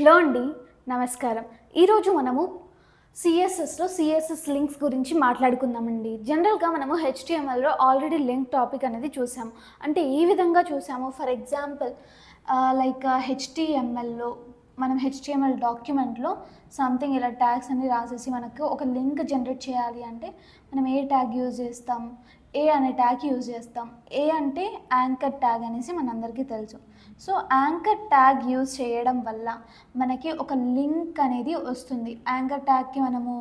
Hello అండి, నమస్కారం. ఈరోజు మనము సిఎస్ఎస్ లింక్స్ గురించి మాట్లాడుకుందామండి. జనరల్గా మనము హెచ్టిఎంఎల్లో ఆల్రెడీ లింక్ టాపిక్ అనేది చూసాము. అంటే ఈ విధంగా చూసాము. ఫర్ ఎగ్జాంపుల్ హెచ్టిఎంఎల్లో మనం హెచ్టిఎంఎల్ డాక్యుమెంట్లో సంథింగ్ ఇలా ట్యాగ్స్ అన్ని రాసేసి మనకు ఒక లింక్ జనరేట్ చేయాలి అంటే మనం ఏ ట్యాగ్ యూజ్ చేస్తాం? ఏ అనే ట్యాగ్ యూజ్ చేస్తాం. ఏ అంటే యాంకర్ ట్యాగ్ అనేసి మనందరికీ తెలుసు. సో యాంకర్ ట్యాగ్ యూజ్ చేయడం వల్ల మనకి ఒక లింక్ అనేది వస్తుంది. యాంకర్ ట్యాగ్కి మనము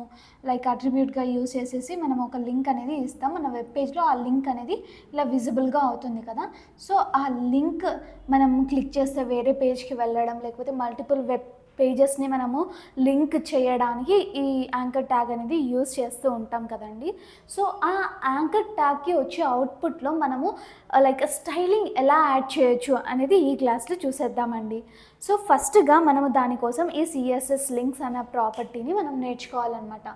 అట్రిబ్యూట్గా యూజ్ చేసేసి మనం ఒక లింక్ అనేది ఇస్తాం. మన వెబ్ పేజ్లో ఆ లింక్ అనేది ఇలా విజిబుల్గా అవుతుంది కదా. సో ఆ లింక్ మనం క్లిక్ చేస్తే వేరే పేజ్కి వెళ్ళడం, లేకపోతే మల్టిపుల్ వెబ్ పేజెస్ని మనము లింక్ చేయడానికి ఈ యాంకర్ ట్యాగ్ అనేది యూజ్ చేస్తూ ఉంటాం కదండి. సో ఆ యాంకర్ ట్యాగ్కి వచ్చే అవుట్పుట్లో మనము స్టైలింగ్ ఎలా యాడ్ చేయొచ్చు అనేది ఈ క్లాస్లో చూసేద్దామండి. సో ఫస్ట్గా మనము దానికోసం ఈ సిఎస్ఎస్ లింక్స్ అనే ప్రాపర్టీని మనం నేర్చుకోవాలన్నమాట.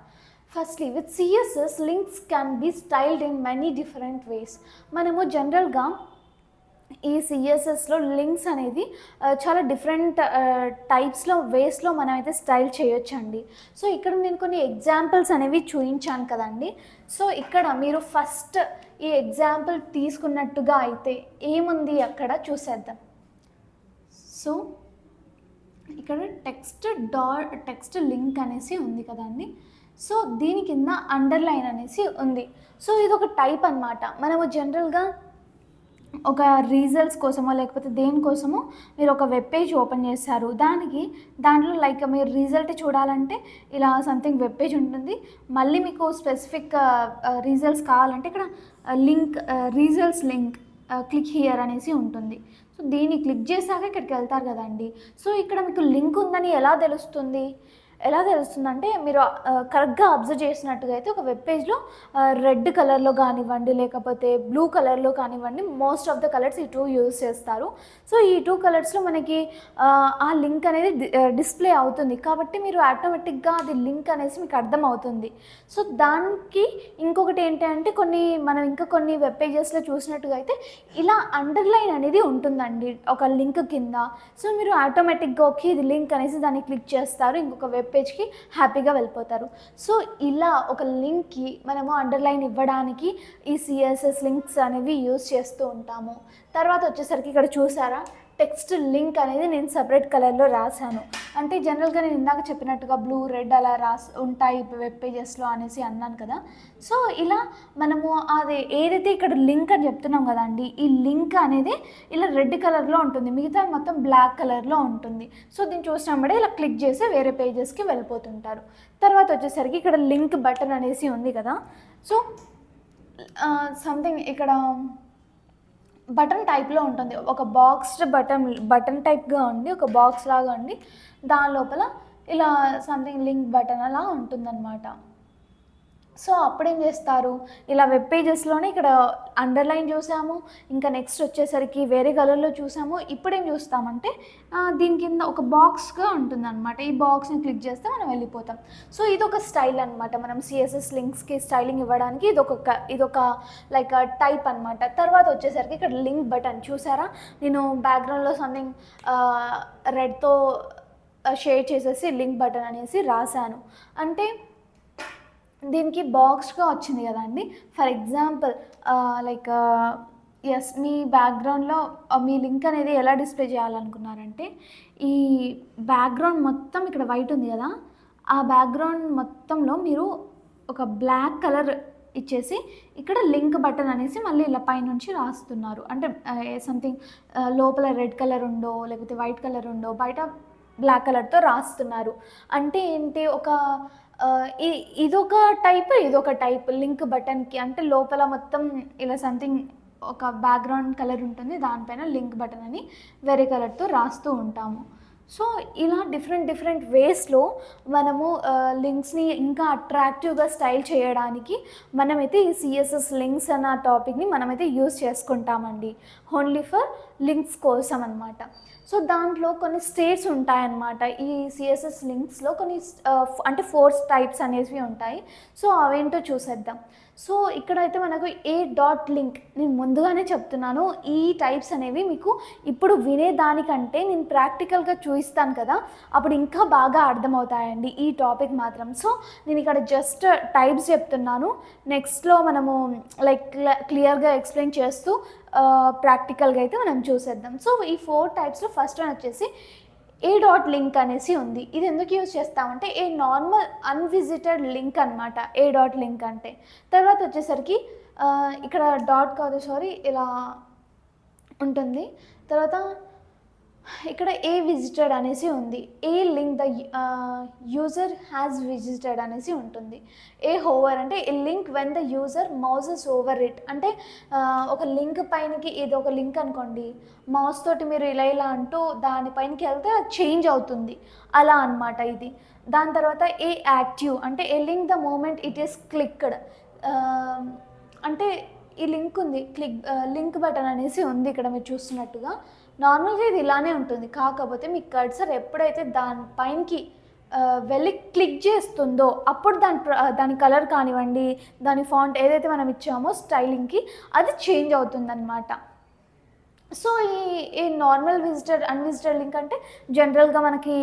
Firstly with CSS links can be styled in many different ways. మనము జనరల్గా ఈ సిఎస్ఎస్లో లింక్స్ అనేది చాలా డిఫరెంట్ టైప్స్లో వేస్లో మనం అయితే స్టైల్ చేయొచ్చండి. సో ఇక్కడ నేను కొన్ని ఎగ్జాంపుల్స్ అనేవి చూపించాను కదండి. సో ఇక్కడ మీరు ఫస్ట్ ఈ ఎగ్జాంపుల్ తీసుకున్నట్టుగా అయితే ఏముంది అక్కడ చూసేద్దాం. సో ఇక్కడ టెక్స్ట్ లింక్ అనేసి ఉంది కదండి. సో దీని కింద అండర్లైన్ అనేసి ఉంది. సో ఇది ఒక టైప్ అన్నమాట. మనము జనరల్గా ఒక రీజల్ట్స్ కోసమో లేకపోతే దేనికోసమో మీరు ఒక వెబ్ పేజ్ ఓపెన్ చేస్తారు. దాంట్లో మీరు రిజల్ట్ చూడాలంటే ఇలా సంథింగ్ వెబ్ పేజ్ ఉంటుంది. మళ్ళీ మీకు స్పెసిఫిక్ రిజల్ట్స్ కావాలంటే ఇక్కడ link results link click here అనేసి ఉంటుంది. సో దీన్ని క్లిక్ చేశాక ఇక్కడికి వెళ్తారు కదండి. సో ఇక్కడ మీకు లింక్ ఉందని ఎలా తెలుస్తుందంటే మీరు కరెక్ట్గా అబ్జర్వ్ చేసినట్టుగా అయితే ఒక వెబ్ పేజ్లో రెడ్ కలర్లో కానివ్వండి, లేకపోతే బ్లూ కలర్లో కానివ్వండి, మోస్ట్ ఆఫ్ ద కలర్స్ ఈ టూ యూజ్ చేస్తారు. సో ఈ టూ కలర్స్లో మనకి ఆ లింక్ అనేది డిస్ప్లే అవుతుంది. కాబట్టి మీరు ఆటోమేటిక్గా అది లింక్ అనేసి మీకు అర్థమవుతుంది. సో దానికి ఇంకొకటి ఏంటంటే మనం ఇంకా కొన్ని వెబ్ పేజెస్లో చూసినట్టుగా అయితే ఇలా అండర్లైన్ అనేది ఉంటుందండి ఒక లింక్ కింద. సో మీరు ఆటోమేటిక్గా ఓకే ఇది లింక్ అనేసి దాన్ని క్లిక్ చేస్తారు, ఇంకొక వెబ్ పేజ్కి హ్యాపీగా వెళ్ళిపోతారు. సో ఇలా ఒక లింక్కి మనము అండర్లైన్ ఇవ్వడానికి ఈ సిఎస్ఎస్ లింక్స్ అనేవి యూజ్ చేస్తూ ఉంటాము. తర్వాత వచ్చేసరికి ఇక్కడ చూసారా టెక్స్ట్ లింక్ అనేది నేను సపరేట్ కలర్లో రాశాను. అంటే జనరల్గా నేను ఇందాక చెప్పినట్టుగా బ్లూ రెడ్ అలా ఉంటాయి వెబ్ పేజెస్లో అనేసి అన్నాను కదా. సో ఇలా మనము అది ఏదైతే ఇక్కడ లింక్ అని చెప్తున్నాం కదండి, ఈ లింక్ అనేది ఇలా రెడ్ కలర్లో ఉంటుంది, మిగతా మొత్తం బ్లాక్ కలర్లో ఉంటుంది. సో దీన్ని చూసినప్పుడే ఇలా క్లిక్ చేసి వేరే పేజెస్కి వెళ్ళిపోతుంటారు. తర్వాత వచ్చేసరికి ఇక్కడ లింక్ బటన్ అనేసి ఉంది కదా. సో సంథింగ్ ఇక్కడ బటన్ టైప్లో ఉంటుంది, ఒక బాక్స్డ్ బటన్ టైప్గా ఉండి ఒక బాక్స్ లాగా ఉండి దాని లోపల ఇలా సంథింగ్ లింక్ బటన్ అలా ఉంటుందన్నమాట. సో అప్పుడేం చేస్తారు, ఇలా వెబ్ పేజెస్లోనే ఇక్కడ అండర్లైన్ చూసాము, ఇంకా నెక్స్ట్ వచ్చేసరికి వేరే కలర్లో చూసాము. ఇప్పుడేం చూస్తామంటే దీని కింద ఒక బాక్స్గా ఉంటుందన్నమాట. ఈ బాక్స్ని క్లిక్ చేస్తే మనం వెళ్ళిపోతాం. సో ఇదొక స్టైల్ అనమాట. మనం సిఎస్ఎస్ లింక్స్కి స్టైలింగ్ ఇవ్వడానికి ఇదొక టైప్ అనమాట. తర్వాత వచ్చేసరికి ఇక్కడ లింక్ బటన్ చూసారా, నేను బ్యాక్గ్రౌండ్లో సంథింగ్ రెడ్తో షేడ్ చేసేసి లింక్ బటన్ అనేసి రాశాను. అంటే దీనికి బాక్స్గా వచ్చింది కదండి. ఫర్ ఎగ్జాంపుల్ మీ బ్యాక్గ్రౌండ్లో మీ లింక్ అనేది ఎలా డిస్ప్లే చేయాలనుకున్నారంటే ఈ బ్యాక్గ్రౌండ్ మొత్తం ఇక్కడ వైట్ ఉంది కదా, ఆ బ్యాక్గ్రౌండ్ మొత్తంలో మీరు ఒక బ్లాక్ కలర్ ఇచ్చేసి ఇక్కడ లింక్ బటన్ అనేసి మళ్ళీ ఇలా పైనుంచి రాస్తున్నారు. అంటే సంథింగ్ లోపల రెడ్ కలర్ ఉండో లేకపోతే వైట్ కలర్ ఉండో బయట బ్లాక్ కలర్తో రాస్తున్నారు. అంటే ఏంటి, ఇదొక టైప్ లింక్ బటన్కి. అంటే లోపల మొత్తం ఇలా సంథింగ్ ఒక బ్యాక్గ్రౌండ్ కలర్ ఉంటుంది, దానిపైన లింక్ బటన్ అని వేరే కలర్తో రాస్తూ ఉంటాము. సో ఇలా డిఫరెంట్ వేస్లో మనము లింక్స్ని ఇంకా అట్రాక్టివ్గా స్టైల్ చేయడానికి మనమైతే ఈ సిఎస్ఎస్ లింక్స్ అన్న టాపిక్ని మనమైతే యూజ్ చేసుకుంటామండి, ఓన్లీ ఫర్ లింక్స్ కోసం అనమాట. సో దాంట్లో కొన్ని స్టేట్స్ ఉంటాయన్నమాట. ఈ సిఎస్ఎస్ లింక్స్లో కొన్ని అంటే 4 టైప్స్ అనేవి ఉంటాయి. సో అవేంటో చూసేద్దాం. సో ఇక్కడైతే మనకు ఏ డాట్ లింక్, నేను ముందుగానే చెప్తున్నాను, ఈ టైప్స్ అనేవి మీకు ఇప్పుడు వినేదానికంటే నేను ప్రాక్టికల్గా చూపిస్తాను కదా, అప్పుడు ఇంకా బాగా అర్థమవుతాయండి ఈ టాపిక్ మాత్రం. సో నేను ఇక్కడ జస్ట్ టైప్స్ చెప్తున్నాను, నెక్స్ట్లో మనము లైక్ క్లియర్గా ఎక్స్ప్లెయిన్ చేస్తూ ప్రాక్టికల్గా అయితే మనం చూసేద్దాం. సో ఈ 4 టైప్స్లో ఫస్ట్ వన్ వచ్చేసి ఏ డాట్ లింక్ అనేసి ఉంది. ఇది ఎందుకు యూజ్ చేస్తామంటే ఏ నార్మల్ అన్విజిటెడ్ లింక్ అనమాట ఏ డాట్ లింక్ అంటే. తర్వాత వచ్చేసరికి ఇక్కడ డాట్ కాదు సారీ, ఇలా ఉంటుంది. తర్వాత ఇక్కడ ఏ విజిటెడ్ అనేసి ఉంది, a link the user has visited అనేసి ఉంటుంది. ఏ హోవర్ అంటే a link when the user mouses over it, అంటే ఒక లింక్ పైనకి, ఇది ఒక లింక్ అనుకోండి, మౌస్ తోటి మీరు ఇలా ఇలా అంటూ దానిపైనకి వెళ్తే అది చేంజ్ అవుతుంది, అలా అనమాట ఇది. దాని తర్వాత ఏ యాక్టివ్ అంటే a link the moment it is clicked, అంటే ఈ లింక్ ఉంది, లింక్ బటన్ అనేసి ఉంది ఇక్కడ మీరు చూస్తున్నట్టుగా. నార్మల్గా ఇది ఇలానే ఉంటుంది, కాకపోతే మీ కర్సర్ ఎప్పుడైతే దానిపైనకి వెళ్ళి క్లిక్ చేస్తుందో అప్పుడు దాని కలర్ కానివ్వండి, దాని ఫాంట్ ఏదైతే మనం ఇచ్చామో స్టైలింగ్కి, అది చేంజ్ అవుతుందన్నమాట. సో ఈ నార్మల్ విజిటెడ్ అన్విజిటెడ్ లింక్ అంటే జనరల్గా మనకి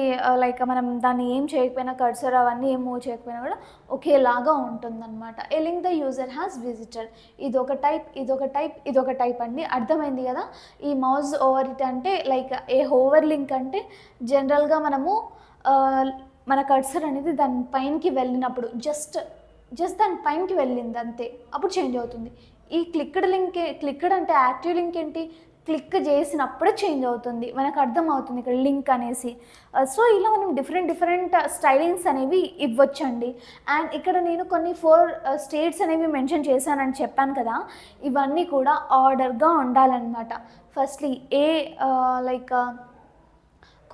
లైక్ మనం దాన్ని ఏం చేయకపోయినా, కర్సర్ అవన్నీ ఏం మూవ్ చేయకపోయినా కూడా ఒకేలాగా ఉంటుందన్నమాట. A link the user has visited, ఇదొక టైప్, ఇదొక టైప్, ఇదొక టైప్ అండి. అర్థమైంది కదా. ఈ మౌస్ ఓవర్ ఇట్ అంటే లైక్ ఏ హోవర్ లింక్ అంటే జనరల్గా మనము మన కర్సర్ అనేది దాని పైనకి వెళ్ళినప్పుడు జస్ట్ దాని పైనకి వెళ్ళింది అంతే, అప్పుడు చేంజ్ అవుతుంది. ఈ క్లిక్డ్ లింక్, క్లిక్డ్ అంటే యాక్టివ్ లింక్ ఏంటి, క్లిక్ చేసినప్పుడే చేంజ్ అవుతుంది, మనకు అర్థమవుతుంది ఇక్కడ లింక్ అనేసి. సో ఇలా మనం డిఫరెంట్ స్టైలింగ్స్ అనేవి ఇవ్వచ్చండి. అండ్ ఇక్కడ నేను కొన్ని 4 స్టేట్స్ అనేవి మెన్షన్ చేశానని చెప్పాను కదా, ఇవన్నీ కూడా ఆర్డర్గా ఉండాలన్నమాట. ఫస్ట్లీ ఏ లైక్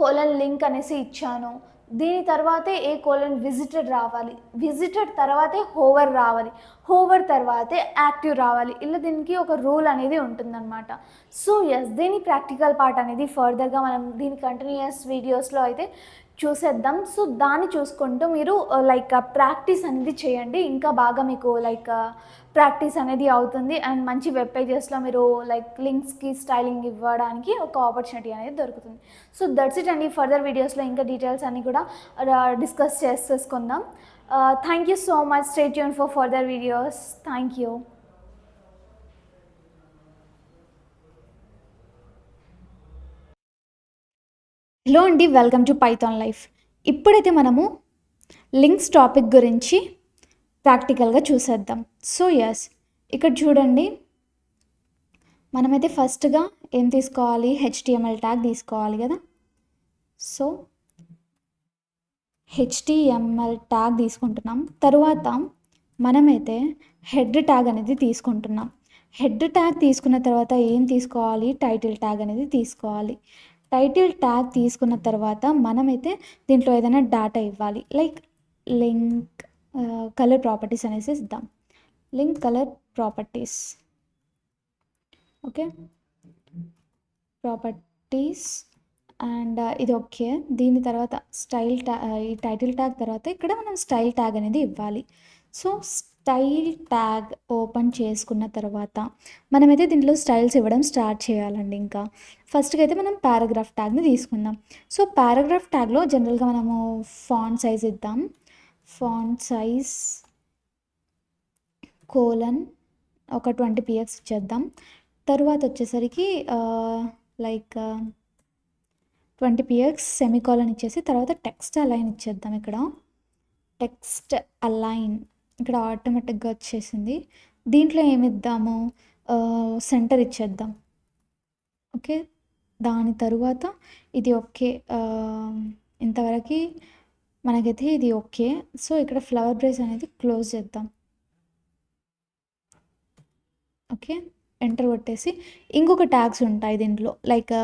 కోలన్ లింక్ అనేసి ఇచ్చాను, దీని తర్వాతే ఏ కోలన్ విజిటెడ్ రావాలి, విజిటెడ్ తర్వాతే హోవర్ రావాలి, హోవర్ తర్వాతే యాక్టివ్ రావాలి. ఇలా దీనికి ఒక రూల్ అనేది ఉంటుందన్నమాట. సో ఎస్, దీని ప్రాక్టికల్ పార్ట్ అనేది ఫర్దర్గా మనం దీని కంటిన్యూస్ వీడియోస్లో అయితే చూసేద్దాం. సో దాన్ని చూసుకుంటూ మీరు లైక్ ప్రాక్టీస్ అనేది చేయండి, ఇంకా బాగా మీకు లైక్ ప్రాక్టీస్ అనేది అవుతుంది. అండ్ మంచి వెబ్ పేజెస్లో మీరు లైక్ లింక్స్కి స్టైలింగ్ ఇవ్వడానికి ఒక ఆపర్చునిటీ అనేది దొరుకుతుంది. సో దట్స్ ఇట్ అండి. ఫర్దర్ వీడియోస్లో ఇంకా డీటెయిల్స్ అన్నీ కూడా డిస్కస్ చేసేసుకుందాం. Thank you so much. Stay tune for further videos. Thank you. Hello అండి, వెల్కమ్ టు పైథాన్ లైఫ్. ఇప్పుడైతే మనము లింక్స్ టాపిక్ గురించి ప్రాక్టికల్గా చూసేద్దాం. సో ఎస్, ఇక్కడ చూడండి, మనమైతే ఫస్ట్గా ఏం తీసుకోవాలి, HTML ట్యాగ్ తీసుకోవాలి కదా. సో HTML ట్యాగ్ తీసుకుంటున్నాం. తరువాత మనమైతే హెడ్ ట్యాగ్ అనేది తీసుకుంటున్నాం. హెడ్ ట్యాగ్ తీసుకున్న తర్వాత ఏం తీసుకోవాలి, టైటిల్ ట్యాగ్ అనేది తీసుకోవాలి. టైటిల్ ట్యాగ్ తీసుకున్న తర్వాత మనమైతే దీంట్లో ఏదైనా డేటా ఇవ్వాలి, లైక్ లింక్ కలర్ ప్రాపర్టీస్ అనేసి ఇద్దాం. Link colour properties, okay, properties. And ఇది ఓకే. దీని తర్వాత ఈ టైటిల్ ట్యాగ్ తర్వాత ఇక్కడ మనం స్టైల్ ట్యాగ్ అనేది ఇవ్వాలి. సో స్టైల్ ట్యాగ్ ఓపెన్ చేసుకున్న తర్వాత మనమైతే దీంట్లో స్టైల్స్ ఇవ్వడం స్టార్ట్ చేయాలండి. ఇంకా ఫస్ట్గా అయితే మనం పారాగ్రాఫ్ ట్యాగ్ని తీసుకుందాం. సో పారాగ్రాఫ్ ట్యాగ్లో జనరల్గా మనము ఫాంట్ సైజ్ ఇద్దాం. ఫాంట్ సైజ్ కోలన్ ఒక 20 px ఇచ్చేద్దాం. తర్వాత వచ్చేసరికి లైక్ 20 px సెమీకోలన్ ఇచ్చేసి తర్వాత టెక్స్ట్ అలైన్ ఇచ్చేద్దాం. ఇక్కడ టెక్స్ట్ అలైన్ ఇక్కడ ఆటోమేటిక్గా వచ్చేసింది. దీంట్లో ఏమిద్దాము, సెంటర్ ఇచ్చేద్దాం. ఓకే, దాని తరువాత ఇది ఓకే, ఇంతవరకు మనకైతే ఇది ఓకే. సో ఇక్కడ ఫ్లవర్ బ్రేస్ అనేది క్లోజ్ చేద్దాం. ఓకే, ఎంటర్ కొట్టేసి ఇంకొక ట్యాగ్స్ ఉంటాయి దీంట్లో, లైక్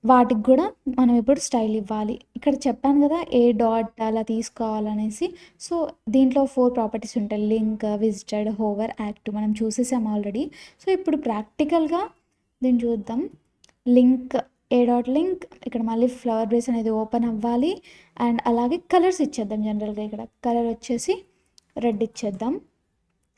వాటికి కూడా మనం ఇప్పుడు స్టైల్ ఇవ్వాలి. ఇక్కడ చెప్పాను కదా ఏ డాట్ అలా తీసుకోవాలనేసి. సో దీంట్లో 4 ప్రాపర్టీస్ ఉంటాయి, లింక్, విజిటెడ్, హోవర్, యాక్టివ్. మనం చూసేసాం ఆల్రెడీ. సో ఇప్పుడు ప్రాక్టికల్గా దీన్ని చూద్దాం. లింక్, ఏ డాట్ లింక్, ఇక్కడ మళ్ళీ ఫ్లవర్ బ్రేస్ అనేది ఓపెన్ అవ్వాలి. అండ్ అలాగే కలర్స్ ఇచ్చేద్దాం. జనరల్గా ఇక్కడ కలర్ వచ్చేసి రెడ్ ఇచ్చేద్దాం.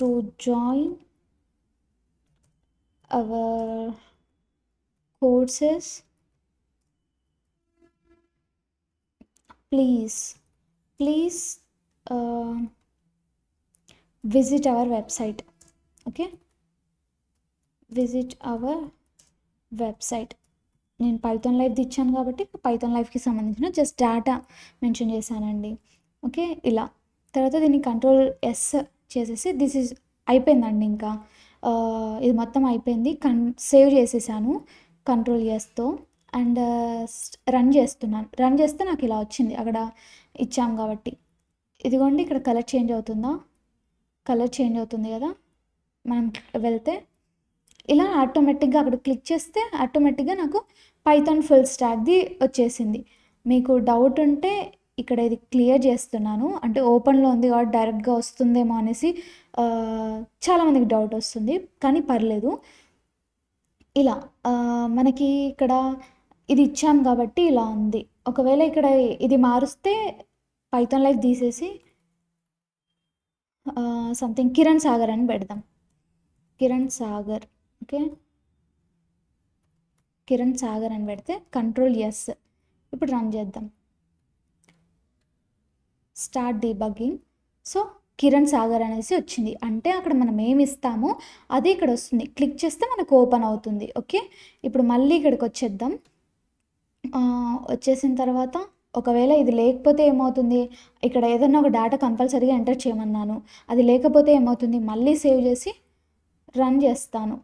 To join hour courses please visit our website. Okay, visit our website. నేను పైథాన్ లైవ్ది ఇచ్చాను కాబట్టి పైథాన్ లైవ్కి సంబంధించిన జస్ట్ డేటా మెన్షన్ చేశానండి. ఓకే, ఇలా తర్వాత దీన్ని కంట్రోల్ ఎస్ చేసేసి దిస్ ఈజ్ అయిపోయిందండి. ఇంకా ఇది మొత్తం అయిపోయింది. సేవ్ చేసేసాను కంట్రోల్ ఎస్తో అండ్ రన్ చేస్తున్నాను. రన్ చేస్తే నాకు ఇలా వచ్చింది అక్కడ ఇచ్చాం కాబట్టి. ఇదిగోండి ఇక్కడ కలర్ చేంజ్ అవుతుందా, కలర్ చేంజ్ అవుతుంది కదా. మనం వెళ్తే ఇలా ఆటోమేటిక్గా అక్కడ క్లిక్ చేస్తే ఆటోమేటిక్గా నాకు పైథాన్ ఫుల్ స్టాక్ది వచ్చేసింది. మీకు డౌట్ ఉంటే ఇక్కడ ఇది క్లియర్ చేస్తున్నాను. అంటే ఓపెన్లో ఉంది కాబట్టి డైరెక్ట్గా వస్తుందేమో అనేసి చాలామందికి డౌట్ వస్తుంది, కానీ పర్లేదు. ఇలా మనకి ఇక్కడ ఇది ఇచ్చాం కాబట్టి ఇలా ఉంది. ఒకవేళ ఇక్కడ ఇది మారుస్తే పైథాన్ లైవ్ తీసేసి సంథింగ్ కిరణ్ సాగర్ అని పెడదాం. కిరణ్ సాగర్. ఓకే, కిరణ్ సాగర్ అని పెడితే కంట్రోల్ ఎస్. ఇప్పుడు రన్ చేద్దాం. Start debugging. So Kiran Sagar అనేసి వచ్చింది. అంటే అక్కడ మనం ఏమి ఇస్తామో అది ఇక్కడ వస్తుంది. క్లిక్ చేస్తే మనకు ఓపెన్ అవుతుంది. ఓకే, ఇప్పుడు మళ్ళీ ఇక్కడికి వచ్చేద్దాం. వచ్చేసిన తర్వాత ఒకవేళ ఇది లేకపోతే ఏమవుతుంది, ఇక్కడ ఏదన్నా ఒక డేటా కంపల్సరీగా ఎంటర్ చేయమన్నాను, అది లేకపోతే ఏమవుతుంది, మళ్ళీ సేవ్ చేసి రన్ చేస్తాను.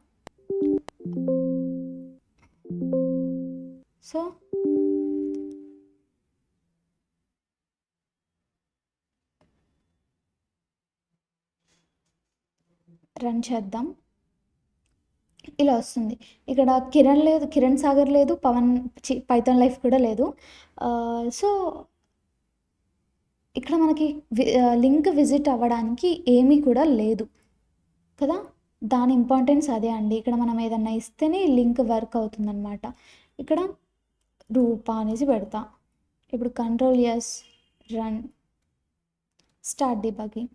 సో రన్ చేద్దాం. ఇలా వస్తుంది. ఇక్కడ కిరణ్ లేదు, కిరణ్ సాగర్ లేదు, పైథాన్ లైఫ్ కూడా లేదు. సో ఇక్కడ మనకి లింక్ విజిట్ అవ్వడానికి ఏమీ కూడా లేదు కదా. దాని ఇంపార్టెన్స్ అదే అండి. ఇక్కడ మనం ఏదన్నా ఇస్తేనే లింక్ వర్క్ అవుతుందన్నమాట. ఇక్కడ రూపా అనేసి పెడతా. ఇప్పుడు control yes, run, start debugging.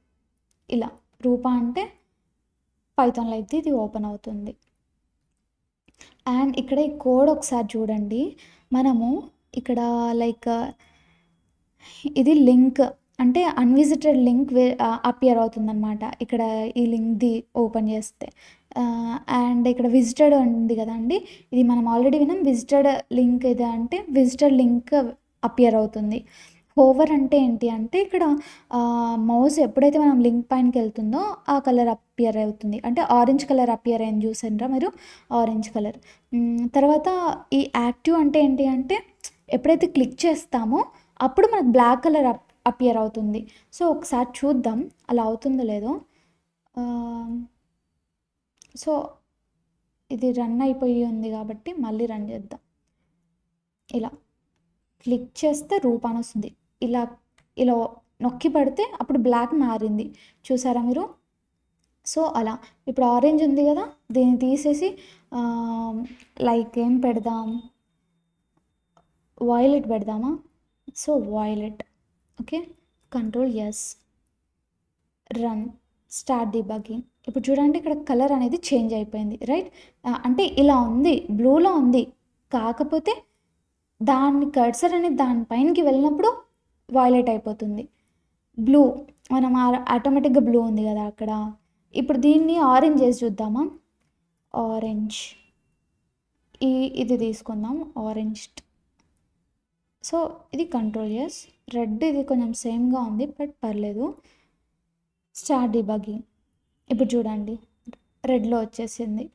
ఇలా రూపా అంటే పైథాన్ లైవ్ది ఇది ఓపెన్ అవుతుంది. అండ్ ఇక్కడ ఈ కోడ్ ఒకసారి చూడండి. మనము ఇక్కడ లైక్ ఇది లింక్ అంటే అన్విజిటెడ్ లింక్ అపియర్ అవుతుందన్నమాట. ఇక్కడ ఈ లింక్ది ఓపెన్ చేస్తే అండ్ ఇక్కడ విజిటెడ్ ఉంది కదండి, ఇది మనం ఆల్రెడీ విన్నాం. విజిటెడ్ లింక్ ఇది అంటే విజిటెడ్ లింక్ అపియర్ అవుతుంది. హోవర్ అంటే ఏంటి అంటే ఇక్కడ మౌస్ ఎప్పుడైతే మనం లింక్ పైనకి వెళ్తుందో ఆ కలర్ అపియర్ అవుతుంది. అంటే ఆరెంజ్ కలర్ అపియర్ అయింది, చూసారా మీరు, ఆరెంజ్ కలర్. తర్వాత ఈ యాక్టివ్ అంటే ఏంటి అంటే ఎప్పుడైతే క్లిక్ చేస్తామో అప్పుడు మనకు బ్లాక్ కలర్ అపియర్ అవుతుంది. సో ఒకసారి చూద్దాం అలా అవుతుందో లేదో. సో ఇది రన్ అయిపోయి ఉంది కాబట్టి మళ్ళీ రన్ చేద్దాం. ఇలా క్లిక్ చేస్తే రూపాన్ని వస్తుంది. ఇలా ఇలా నొక్కి పడితే అప్పుడు బ్లాక్ మారింది, చూసారా మీరు. సో అలా ఇప్పుడు ఆరెంజ్ ఉంది కదా, దీన్ని తీసేసి లైక్ ఏం పెడదాం, వాయిలెట్ పెడదామా. So violet. Okay, control yes, run, start debugging. ఇప్పుడు చూడండి ఇక్కడ కలర్ అనేది చేంజ్ అయిపోయింది, రైట్. అంటే ఇలా ఉంది, బ్లూలో ఉంది, కాకపోతే దాన్ని కర్సర్ అనేది దానిపైనకి వెళ్ళినప్పుడు వాయిలెట్ అయిపోతుంది. బ్లూ మనం ఆటోమేటిక్గా బ్లూ ఉంది కదా అక్కడ. ఇప్పుడు దీన్ని ఆరెంజ్ చేసి చూద్దామా. ఆరెంజ్, ఇది తీసుకుందాం ఆరెంజ్. సో ఇది కంట్రోల్ ఎస్. రెడ్ ఇది కొంచెం సేమ్గా ఉంది బట్ పర్లేదు. Start debugging. ఇప్పుడు చూడండి రెడ్లో వచ్చేసింది.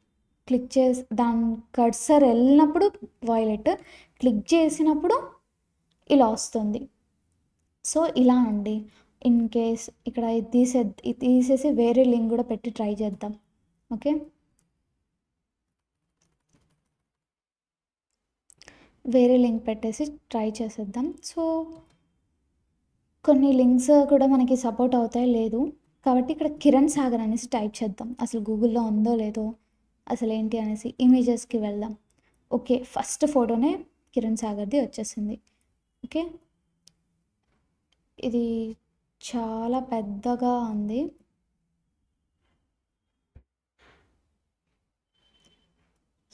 క్లిక్ చేసి దాని కర్సర్ వెళ్ళినప్పుడు వాయిలెట్, క్లిక్ చేసినప్పుడు ఇలా వస్తుంది. సో ఇలా అండి. ఇన్ కేస్ ఇక్కడ ఇది తీసేసి వేరే లింక్ కూడా పెట్టి ట్రై చేద్దాం. ఓకే, వేరే లింక్ పెట్టేసి ట్రై చేసేద్దాం. సో కొన్ని లింక్స్ కూడా మనకి సపోర్ట్ అవుతాయి లేదు కాబట్టి ఇక్కడ కిరణ్ సాగర్ అనేసి టైప్ చేద్దాం. అసలు గూగుల్లో ఉందో లేదో అసలు ఏంటి అనేసి ఇమేజెస్కి వెళ్దాం. ఓకే, ఫస్ట్ ఫోటోనే కిరణ్ సాగర్ది వచ్చేసింది. ఓకే, ఇది చాలా పెద్దగా ఉంది.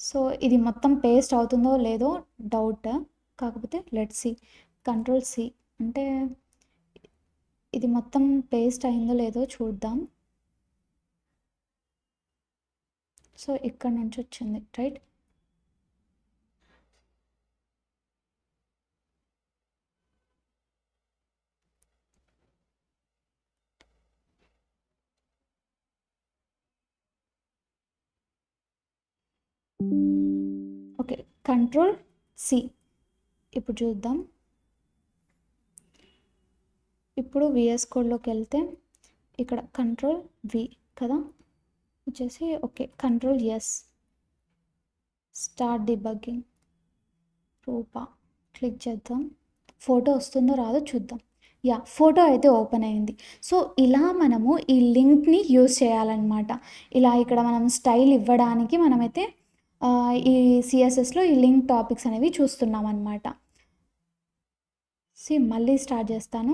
సో ఇది మొత్తం పేస్ట్ అవుతుందో లేదో డౌట్, కాకపోతే లెట్స్ సి. కంట్రోల్ సి అంటే ఇది మొత్తం పేస్ట్ అయిందో లేదో చూద్దాం. సో ఇక్కడ నుంచి వచ్చింది రైట్. Okay, control C. ఇప్పుడు చూద్దాం. ఇప్పుడు విఎస్ కోడ్లోకి వెళ్తే ఇక్కడ కంట్రోల్ వి కదా వచ్చేసి, okay control S, start debugging. Rupa click చేద్దాం. ఫోటో వస్తుందో రాదో చూద్దాం. యా, ఫోటో అయితే ఓపెన్ అయింది. సో ఇలా మనము ఈ లింక్ని యూజ్ చేయాలన్నమాట. ఇలా ఇక్కడ మనం స్టైల్ ఇవ్వడానికి మనమైతే ఈ సిఎస్ఎస్లో ఈ లింక్ టాపిక్స్ అనేవి చూస్తున్నాం అన్నమాట. మళ్ళీ స్టార్ట్ చేస్తాను.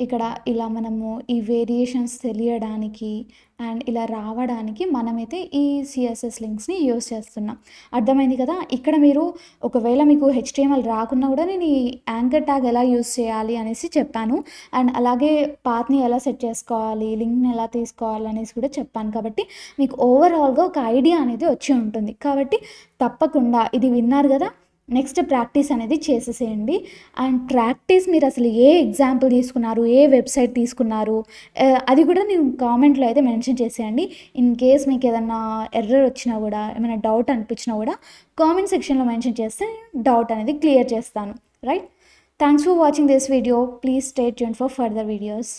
ఇక్కడ ఇలా మనము ఈ వేరియేషన్స్ తెలియడానికి అండ్ ఇలా రావడానికి మనమైతే ఈ సిఎస్ఎస్ లింక్స్ని యూస్ చేస్తున్నాం. అర్థమైంది కదా. ఇక్కడ మీరు ఒకవేళ మీకు HTML రాకున్నా కూడా నేను ఈ యాంకర్ ట్యాగ్ ఎలా యూస్ చేయాలి అనేసి చెప్పాను. అండ్ అలాగే పాత్ని ఎలా సెట్ చేసుకోవాలి, లింక్ని ఎలా తీసుకోవాలి అనేసి కూడా చెప్పాను. కాబట్టి మీకు ఓవరాల్గా ఒక ఐడియా అనేది వచ్చి ఉంటుంది. కాబట్టి తప్పకుండా ఇది విన్నారు కదా, నెక్స్ట్ ప్రాక్టీస్ అనేది చేసేసేయండి. అండ్ ప్రాక్టీస్ మీరు అసలు ఏ ఎగ్జాంపుల్ తీసుకున్నారు, ఏ వెబ్సైట్ తీసుకున్నారు, అది కూడా నేను కామెంట్లో అయితే మెన్షన్ చేసేయండి. ఇన్ కేస్ మీకు ఏదన్నా ఎర్రర్ వచ్చినా కూడా, ఏమైనా డౌట్ అనిపించినా కూడా కామెంట్ సెక్షన్లో మెన్షన్ చేస్తే డౌట్ అనేది క్లియర్ చేస్తాను. Right. Thanks for watching this video. Please stay tuned for further videos.